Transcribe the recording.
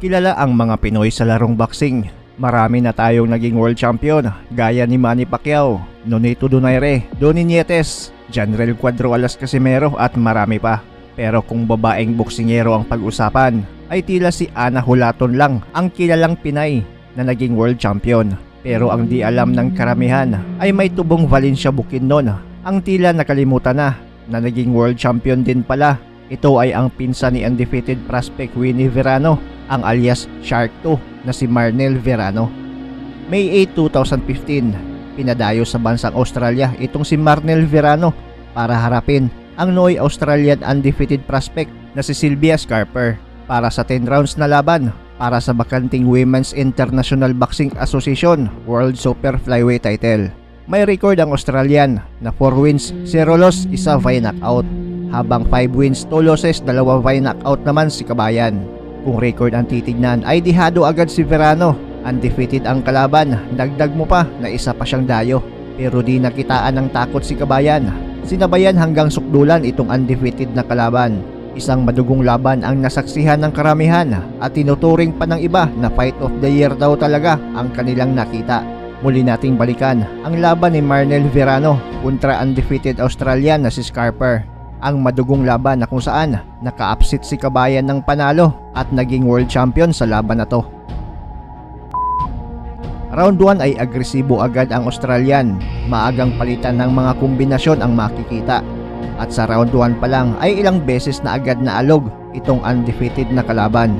Kilala ang mga Pinoy sa larong boxing. Marami na tayong naging world champion gaya ni Manny Pacquiao, Nonito Donaire, Donnie Nietes, Janrel Cuadro Alas Casimero at marami pa. Pero kung babaeng boksingero ang pag-usapan, ay tila si Ana Hulaton lang ang kilalang Pinay na naging world champion. Pero ang di alam ng karamihan ay may tubong Valencia Bukidnon ang tila nakalimutan na naging world champion din pala. Ito ay ang pinsan ni undefeated prospect Winnie Verano, ang alias Shark 2 na si Marnel Verano. May 8, 2015, pinadayo sa bansang Australia itong si Marnel Verano para harapin ang Noy Australian undefeated prospect na si Sylvia Scarper para sa 10 rounds na laban para sa bakanting Women's International Boxing Association World Super Flyweight title. May record ang Australian na 4 wins, 0 loss, 1 via knockout, habang 5 wins, 2 losses, 2 via knockout naman si Kabayan. Kung record ang titignan ay dihado agad si Verano. Undefeated ang kalaban, dagdag mo pa na isa pa siyang dayo. Pero di nakitaan ng takot si Kabayan. Sinabayan hanggang sukdulan itong undefeated na kalaban. Isang madugong laban ang nasaksihan ng karamihan at tinuturing pa ng iba na fight of the year daw talaga ang kanilang nakita. Muli nating balikan ang laban ni Marnel Verano kontra undefeated Australian na si Scarper. Ang madugong laban na kung saan naka-upset si Kabayan ng panalo at naging world champion sa laban na to. Round 1 ay agresibo agad ang Australian. Maagang palitan ng mga kombinasyon ang makikita. At sa round 1 pa lang ay ilang beses na agad na alog itong undefeated na kalaban.